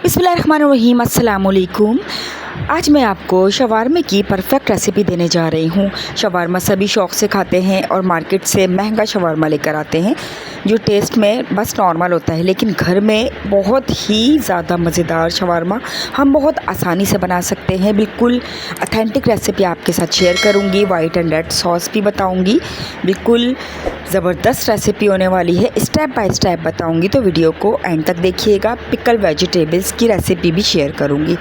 बिस्मिल्लाहिर्रहमानिर्रहीम, अस्सलाम वालेकुम। आज मैं आपको शवारमे की परफेक्ट रेसिपी देने जा रही हूँ। शवारमा सभी शौक़ से खाते हैं और मार्केट से महंगा शवारमा लेकर आते हैं जो टेस्ट में बस नॉर्मल होता है, लेकिन घर में बहुत ही ज़्यादा मज़ेदार शवारमा हम बहुत आसानी से बना सकते हैं। बिल्कुल ऑथेंटिक रेसिपी आपके साथ शेयर करूँगी, वाइट एंड रेड सॉस भी बताऊँगी। बिल्कुल ज़बरदस्त रेसिपी होने वाली है, स्टेप बाय स्टेप बताऊँगी, तो वीडियो को एंड तक देखिएगा। पिकल वेजिटेबल्स की रेसिपी भी शेयर करूँगी,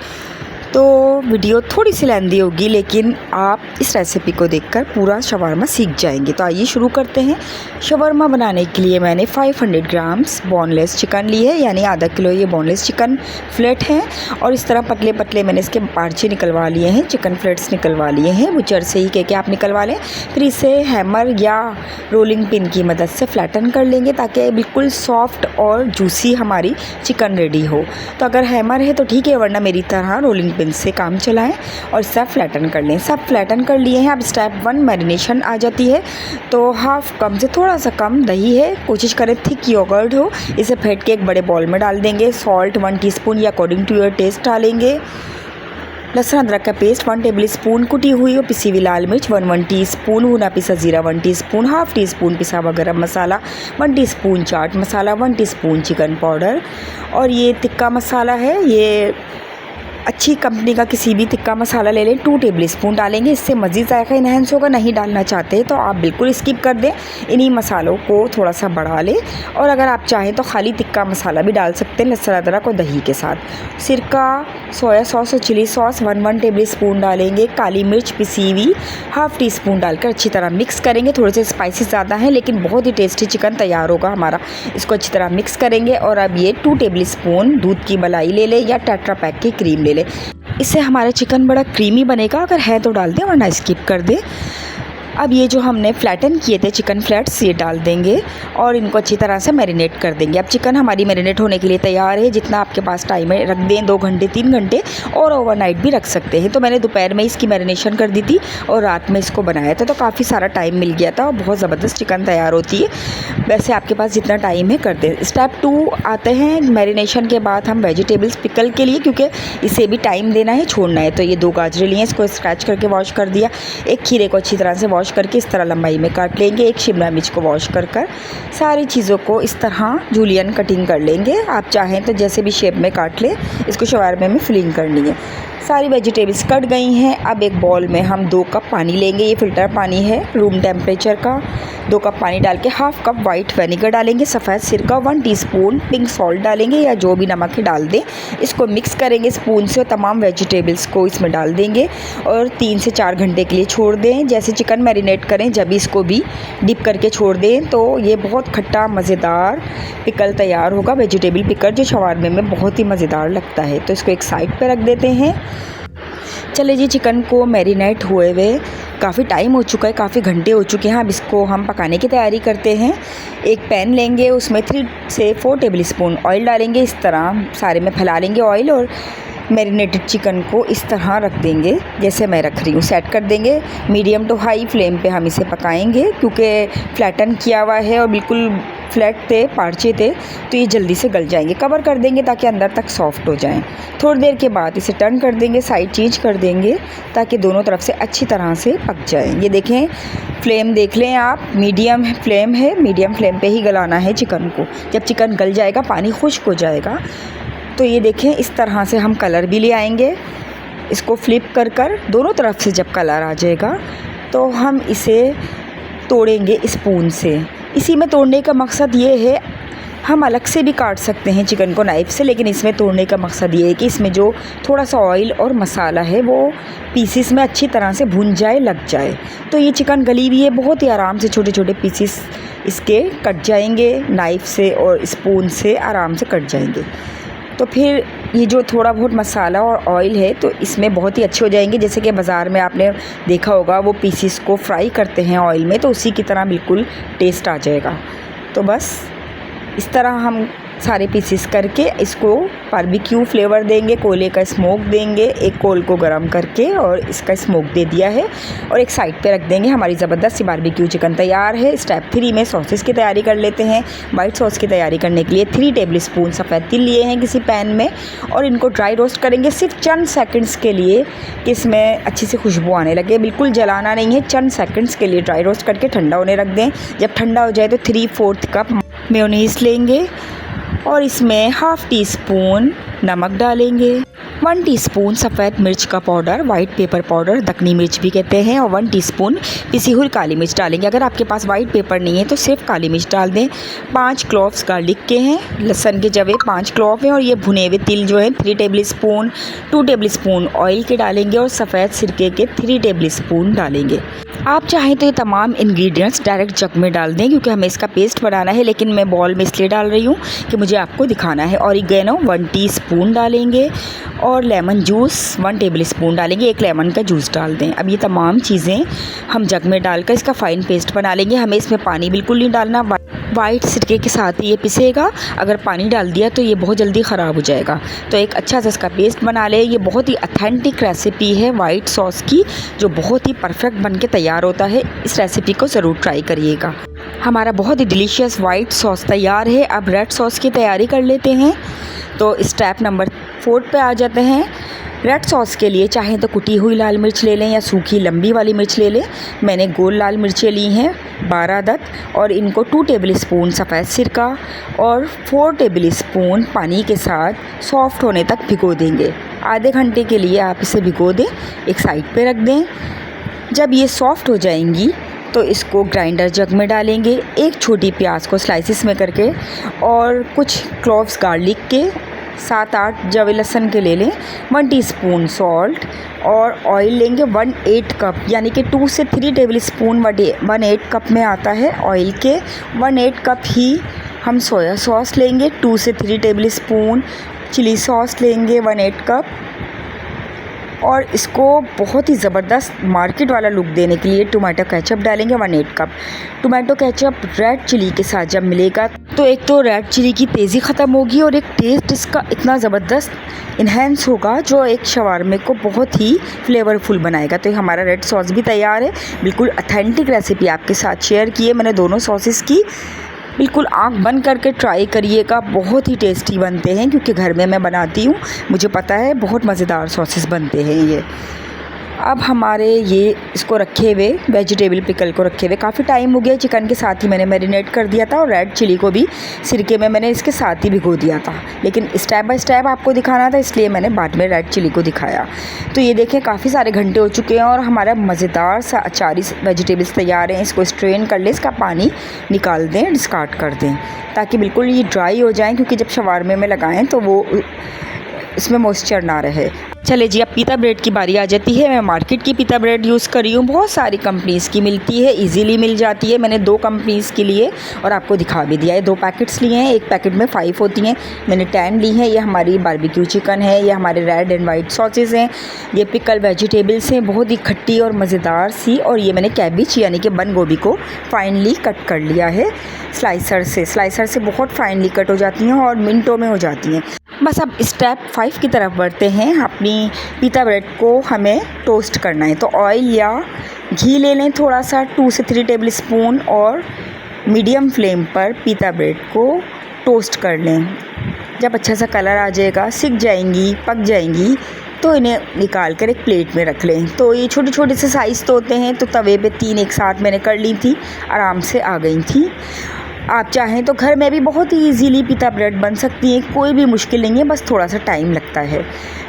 तो वीडियो थोड़ी सी लेंदी होगी, लेकिन आप इस रेसिपी को देखकर पूरा शवारमा सीख जाएंगे। तो आइए शुरू करते हैं। शवारमा बनाने के लिए मैंने 500 ग्राम्स बोनलेस चिकन ली है, यानी आधा किलो ये बोनलेस चिकन फ्लेट हैं। और इस तरह पतले पतले मैंने इसके पार्चे निकलवा लिए हैं, चिकन फ्लेट्स निकलवा लिए हैं, बुचर से ही कह आप निकलवा लें। फिर इसे हैमर या रोलिंग पिन की मदद से फ्लैटन कर लेंगे ताकि बिल्कुल सॉफ्ट और जूसी हमारी चिकन रेडी हो। तो अगर हैमर है तो ठीक है, वरना मेरी तरह रोलिंग पिन से काम चलाएं और सब फ्लैटन कर लें। सब फ्लैटन कर लिए हैं। अब स्टेप 1 मैरिनेशन आ जाती है। तो हाफ कप से थोड़ा सा कम दही है, कोशिश करें थिक योगर्ट हो। इसे फेंट के एक बड़े बाउल में डाल देंगे। सॉल्ट 1 टीस्पून या अकॉर्डिंग टू योर टेस्ट डालेंगे। लहसुन अदरक का पेस्ट 1 टेबल स्पून, कुटी हुई और पिसी हुई लाल मिर्च 1 टीस्पून, भुना पिसा जीरा 1 टीस्पून, हाफ टी स्पून पिसा हुआ गरम मसाला 1 teaspoon, chaat masala 1 teaspoon, chicken powder. और ये तिक्का मसाला है, ये अच्छी कंपनी का किसी भी तिक्का मसाला ले लें, 2 टेबल स्पून डालेंगे। इससे मज़ीद जायका इन्हेंस होगा। नहीं डालना चाहते तो आप बिल्कुल स्किप कर दें, इन्हीं मसालों को थोड़ा सा बढ़ा लें। और अगर आप चाहें तो खाली तिक्का मसाला भी डाल सकते हैं लहसुन अदरक और दही के साथ। सिरका, सोया सॉस और चिली सॉस 1 टेबल स्पून डालेंगे। काली मिर्च पिसी हुई हाफ टी स्पून डालकर अच्छी तरह मिक्स करेंगे। थोड़े से स्पाइसेस ज़्यादा हैं, लेकिन बहुत ही टेस्टी चिकन तैयार होगा हमारा। इसको अच्छी तरह मिक्स करेंगे। और अब ये 2 टेबल स्पून दूध की मलाई ले लें या टेट्रा पैक की क्रीम ले लें। इससे हमारा चिकन बड़ा क्रीमी बनेगा। अगर है तो डाल दें, वरना स्किप कर दें। अब ये जो हमने फ्लैटन किए थे चिकन फ्लैट्स, ये डाल देंगे और इनको अच्छी तरह से मैरिनेट कर देंगे। अब चिकन हमारी मैरिनेट होने के लिए तैयार है। जितना आपके पास टाइम है रख दें, 2 घंटे 3 घंटे, और ओवरनाइट भी रख सकते हैं। तो मैंने दोपहर में इसकी मैरिनेशन कर दी थी और रात में इसको बनाया था, तो काफ़ी सारा टाइम मिल गया था और बहुत ज़बरदस्त चिकन तैयार होती है। वैसे आपके पास जितना टाइम है कर दें। स्टेप 2 आते हैं मैरिनेशन के बाद हम वेजिटेबल्स पिकल के लिए, क्योंकि इसे भी टाइम देना है, छोड़ना है। तो ये 2 गाजरें लिए, इसको स्क्रैच करके वॉश कर दिया। एक खीरे को अच्छी तरह से वॉश करके इस तरह लंबाई में काट लेंगे। एक शिमला मिर्च को वॉश कर सारी चीज़ों को इस तरह जूलियन कटिंग कर लेंगे। आप चाहें तो जैसे भी शेप में काट लें। इसको शवारमे में फिलिंग करनी है। सारी वेजिटेबल्स कट गई हैं। अब एक बॉल में हम 2 कप पानी लेंगे। ये फ़िल्टर पानी है रूम टेम्परेचर का। 2 कप पानी डाल के हाफ कप वाइट विनेगर डालेंगे। सफ़ेद सिरका 1 टीस्पून, पिंक सॉल्ट डालेंगे या जो भी नमक है डाल दें। इसको मिक्स करेंगे स्पून से और तमाम वेजिटेबल्स को इसमें डाल देंगे और 3 से 4 घंटे के लिए छोड़ दें। जैसे चिकन मैरिनेट करें जब इसको भी डिप करके छोड़ दें, तो ये बहुत खट्टा मज़ेदार पिकल तैयार होगा। वेजिटेबल पिकल जो शवारमे में बहुत ही मज़ेदार लगता है। तो इसको एक साइड पर रख देते हैं। चले जी, चिकन को मैरिनेट हुए हुए काफ़ी टाइम हो चुका है, काफ़ी घंटे हो चुके हैं। अब इसको हम पकाने की तैयारी करते हैं। एक पैन लेंगे, उसमें 3 से 4 टेबल स्पून ऑयल डालेंगे। इस तरह सारे में फैला लेंगे ऑयल और मैरिनेटेड चिकन को इस तरह रख देंगे जैसे मैं रख रही हूँ। सेट कर देंगे। मीडियम टू हाई फ्लेम पे हम इसे पकाएंगे, क्योंकि फ्लैटन किया हुआ है और बिल्कुल फ्लैट थे, पार्चे थे, तो ये जल्दी से गल जाएंगे। कवर कर देंगे ताकि अंदर तक सॉफ्ट हो जाएं। थोड़ी देर के बाद इसे टर्न कर देंगे, साइड चेंज कर देंगे ताकि दोनों तरफ से अच्छी तरह से पक जाएं। ये देखें, फ्लेम देख लें आप, मीडियम फ्लेम है। मीडियम फ्लेम पे ही गलाना है चिकन को। जब चिकन गल जाएगा, पानी खुश्क हो जाएगा, तो ये देखें इस तरह से हम कलर भी ले आएंगे। इसको फ्लिप कर दोनों तरफ से जब कलर आ जाएगा तो हम इसे तोड़ेंगे स्पून से। इसी में तोड़ने का मकसद ये है, हम अलग से भी काट सकते हैं चिकन को नाइफ़ से, लेकिन इसमें तोड़ने का मकसद ये है कि इसमें जो थोड़ा सा ऑयल और मसाला है वो पीसीस में अच्छी तरह से भुन जाए, लग जाए। तो ये चिकन गली हुई है, बहुत ही आराम से छोटे छोटे पीसीस इसके कट जाएंगे नाइफ़ से और स्पून से आराम से कट जाएंगे। तो फिर ये जो थोड़ा बहुत मसाला और ऑयल है तो इसमें बहुत ही अच्छे हो जाएंगे। जैसे कि बाज़ार में आपने देखा होगा वो पीसीस को फ्राई करते हैं ऑयल में, तो उसी की तरह बिल्कुल टेस्ट आ जाएगा। तो बस इस तरह हम सारे पीसेस करके इसको बारबेक्यू फ्लेवर देंगे, कोयले का स्मोक देंगे। एक कोल को गरम करके और इसका स्मोक दे दिया है और एक साइड पे रख देंगे। हमारी ज़बरदस्त सी बारबेक्यू चिकन तैयार है। स्टेप 3 में सॉसेस की तैयारी कर लेते हैं। वाइट सॉस की तैयारी करने के लिए 3 टेबलस्पून सफ़ेद तिल लिए हैं किसी पैन में और इनको ड्राई रोस्ट करेंगे सिर्फ चंद सेकंड्स के लिए कि इसमें अच्छी सी खुशबू आने लगे। बिल्कुल जलाना नहीं है, चंद सेकंड्स के लिए ड्राई रोस्ट करके ठंडा होने रख दें। जब ठंडा हो जाए तो 3/4 कप मेयोनीज़ लेंगे और इसमें हाफ़ टी स्पून नमक डालेंगे, 1 टीस्पून सफ़ेद मिर्च का powder, white pepper powder Dakhni मिर्च भी कहते हैं, और 1 टीस्पून पिसी हुई काली मिर्च डालेंगे। अगर आपके पास वाइट पेपर नहीं है तो सिर्फ काली मिर्च डाल दें। 5 क्लोव्स गार्लिक के हैं, लहसुन के जवे 5 क्लोव हैं और ये भुने हुए तिल जो है 3 टेबलस्पून, 2 टेबलस्पून ऑयल के डालेंगे और सफ़ेद सिरके के 3 टेबलस्पून डालेंगे। आप चाहें तो ये तमाम इंग्रेडिएंट्स डायरेक्ट जग में डाल दें क्योंकि हमें इसका पेस्ट बनाना है, लेकिन मैं बॉल में इसलिए डाल रही हूँ कि मुझे आपको दिखाना है। ऑरिगेनो 1 टीस्पून डालेंगे और लेमन जूस 1 टेबलस्पून डालेंगे। एक लेमन का जूस डाल दें। अब ये तमाम चीज़ें हम जग में डालकर इसका फ़ाइन पेस्ट बना लेंगे। हमें इसमें पानी बिल्कुल नहीं डालना, वाइट सिरके के साथ ही ये पिसेगा। अगर पानी डाल दिया तो ये बहुत जल्दी ख़राब हो जाएगा। तो एक अच्छा सा इसका पेस्ट बना लें। ये बहुत ही ऑथेंटिक रेसिपी है वाइट सॉस की, जो बहुत ही परफेक्ट बन के तैयार होता है। इस रेसिपी को ज़रूर ट्राई करिएगा। हमारा बहुत ही डिलीशियस वाइट सॉस तैयार है। अब रेड सॉस की तैयारी कर लेते हैं। तो स्टेप नंबर 4 पे आ जाते हैं। रेड सॉस के लिए चाहें तो कुटी हुई लाल मिर्च ले लें या सूखी लंबी वाली मिर्च ले लें। मैंने गोल लाल मिर्चें ली हैं 12 अदद और इनको 2 टेबलस्पून सफ़ेद सिरका और 4 टेबलस्पून पानी के साथ सॉफ्ट होने तक भिगो देंगे। आधे घंटे के लिए आप इसे भिगो दें, एक साइड पे रख दें। जब ये सॉफ्ट हो जाएंगी तो इसको ग्राइंडर जग में डालेंगे। एक छोटी प्याज को स्लाइसिस में करके और कुछ क्लोव्स गार्लिक के 7-8 जवे लहसुन के ले लें। 1 टीस्पून सॉल्ट और ऑयल लेंगे 1/8 कप, यानी कि 2 से 3 टेबलस्पून 1/8 कप में आता है ऑयल के। 1/8 कप ही हम सोया सॉस लेंगे, 2 से 3 टेबलस्पून चिली सॉस लेंगे 1/8 कप और इसको बहुत ही ज़बरदस्त मार्केट वाला लुक देने के लिए टोमेटो केचप डालेंगे 1/8 cup. Tomato ketchup red chilli के साथ जब मिलेगा तो एक तो रेड चिली की तेज़ी ख़त्म होगी और एक टेस्ट इसका इतना ज़बरदस्त इन्हेंस होगा जो एक शवारमे को बहुत ही फ्लेवरफुल बनाएगा। तो हमारा रेड सॉस भी तैयार है। बिल्कुल ऑथेंटिक रेसिपी आपके साथ शेयर की है मैंने दोनों सॉसेस की। बिल्कुल आँख बंद करके ट्राई करिएगा, बहुत ही टेस्टी बनते हैं क्योंकि घर में मैं बनाती हूँ, मुझे पता है बहुत मज़ेदार सॉसेस बनते हैं ये। अब हमारे ये इसको रखे हुए वेजिटेबल पिकल को रखे हुए काफ़ी टाइम हो गया। चिकन के साथ ही मैंने मैरिनेट कर दिया था और रेड चिली को भी सिरके में मैंने इसके साथ ही भिगो दिया था, लेकिन स्टेप बाय स्टेप आपको दिखाना था इसलिए मैंने बाद में रेड चिली को दिखाया। तो ये देखें काफ़ी सारे घंटे हो चुके हैं और हमारा मज़ेदार सा अचारी वेजिटेबल्स तैयार हैं। इसको स्ट्रेन कर लें, इसका पानी निकाल दें, डिस्कार्ड कर दें ताकि बिल्कुल ये ड्राई हो जाएँ, क्योंकि जब शवारमे में लगाएँ तो वो इसमें मॉइस्चर ना रहे। चले जी, अब पीता ब्रेड की बारी आ जाती है। मैं मार्केट की पीता ब्रेड यूज़ कर रही हूँ, बहुत सारी कंपनीज़ की मिलती है, इजीली मिल जाती है। मैंने 2 कंपनीज़ की लिए और आपको दिखा भी दिया है। 2 पैकेट्स लिए हैं, एक पैकेट में 5 होती हैं, मैंने 10 ली हैं। ये हमारी बारबेक्यू चिकन है, ये हमारे रेड एंड वाइट सॉसेस हैं, ये पिकल वेजिटेबल्स हैं बहुत ही खट्टी और मज़ेदार सी, और ये मैंने कैबिज यानी कि बंद गोभी को फाइनली कट कर लिया है स्लाइसर से बहुत फाइनली कट हो जाती हैं और मिनटों में हो जाती हैं। बस अब स्टेप 5 की तरफ बढ़ते हैं। अपनी पीता ब्रेड को हमें टोस्ट करना है, तो ऑयल या घी ले लें थोड़ा सा 2 से 3 टेबलस्पून और मीडियम फ्लेम पर पीता ब्रेड को टोस्ट कर लें। जब अच्छा सा कलर आ जाएगा, सिक जाएंगी, पक जाएंगी, तो इन्हें निकाल कर एक प्लेट में रख लें। तो ये छोटे छोटे से साइज़ तो होते हैं, तो तवे पे 3 एक साथ मैंने कर ली थी, आराम से आ गई थी। आप चाहें तो घर में भी बहुत ही इजीली पीता ब्रेड बन सकती है, कोई भी मुश्किल नहीं है, बस थोड़ा सा टाइम लगता है।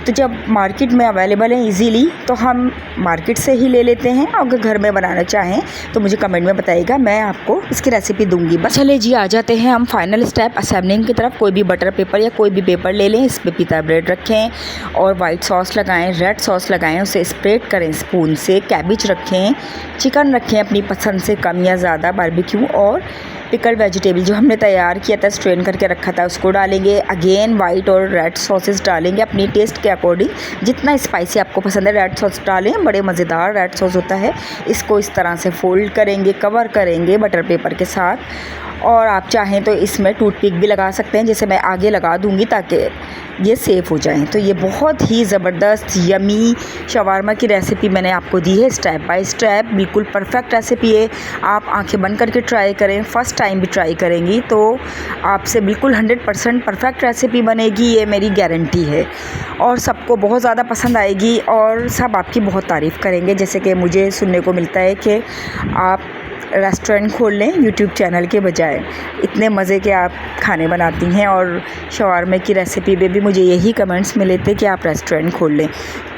तो जब मार्केट में अवेलेबल है इजीली तो हम मार्केट से ही ले लेते हैं। अगर घर में बनाना चाहें तो मुझे कमेंट में बताइएगा, मैं आपको इसकी रेसिपी दूंगी। बस चले जी, आ जाते हैं हम फाइनल स्टेप असेंबलिंग की तरफ। कोई भी बटर पेपर या कोई भी पेपर ले लें, इस पर पीता ब्रेड रखें और वाइट सॉस लगाएं, रेड सॉस लगाएं, उसे स्प्रेड करें स्पून से। कैबिज रखें, चिकन रखें अपनी पसंद से कम या ज़्यादा, बारबेक्यू और पिकल वेजिटेबल जो हमने तैयार किया था, स्ट्रेन करके रखा था, उसको डालेंगे। अगेन वाइट और रेड सॉसेस डालेंगे अपनी टेस्ट के अकॉर्डिंग, जितना स्पाइसी आपको पसंद है रेड सॉस डालें, बड़े मज़ेदार रेड सॉस होता है। इसको इस तरह से फोल्ड करेंगे, कवर करेंगे बटर पेपर के साथ और आप चाहें तो इसमें टूथपिक भी लगा सकते हैं, जैसे मैं आगे लगा दूँगी ताकि ये सेफ़ हो जाएं। तो ये बहुत ही ज़बरदस्त यमी शवारमा की रेसिपी मैंने आपको दी है, स्टेप बाय स्टेप बिल्कुल परफेक्ट रेसिपी है। आप आंखें बंद करके ट्राई करें, फ़र्स्ट टाइम भी ट्राई करेंगी तो आपसे बिल्कुल 100% परफेक्ट रेसिपी बनेगी, ये मेरी गारंटी है। और सबको बहुत ज़्यादा पसंद आएगी और सब आपकी बहुत तारीफ़ करेंगे। जैसे कि मुझे सुनने को मिलता है कि आप रेस्टोरेंट खोल लें यूट्यूब चैनल के बजाय, इतने मज़े के आप खाने बनाती हैं। और शवारमे की रेसिपी पे भी मुझे यही कमेंट्स मिले थे कि आप रेस्टोरेंट खोल लें,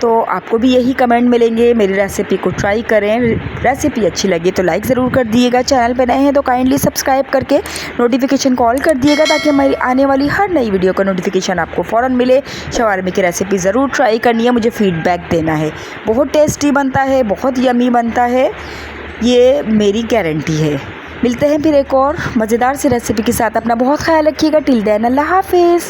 तो आपको भी यही कमेंट मिलेंगे। मेरी रेसिपी को ट्राई करें, रेसिपी अच्छी लगी तो लाइक ज़रूर कर दिएगा, चैनल पे नए हैं तो काइंडली सब्सक्राइब करके नोटिफिकेशन कॉल कर दिएगा ताकि हमारी आने वाली हर नई वीडियो का नोटिफिकेशन आपको फ़ौरन मिले। शवारमे की रेसिपी ज़रूर ट्राई करनी है, मुझे फ़ीडबैक देना है। बहुत टेस्टी बनता है, बहुत यमी बनता है, ये मेरी गारंटी है। मिलते हैं फिर एक और मज़ेदार सी रेसिपी के साथ। अपना बहुत ख्याल रखिएगा। टिल देन अल्लाह हाफ़िज़।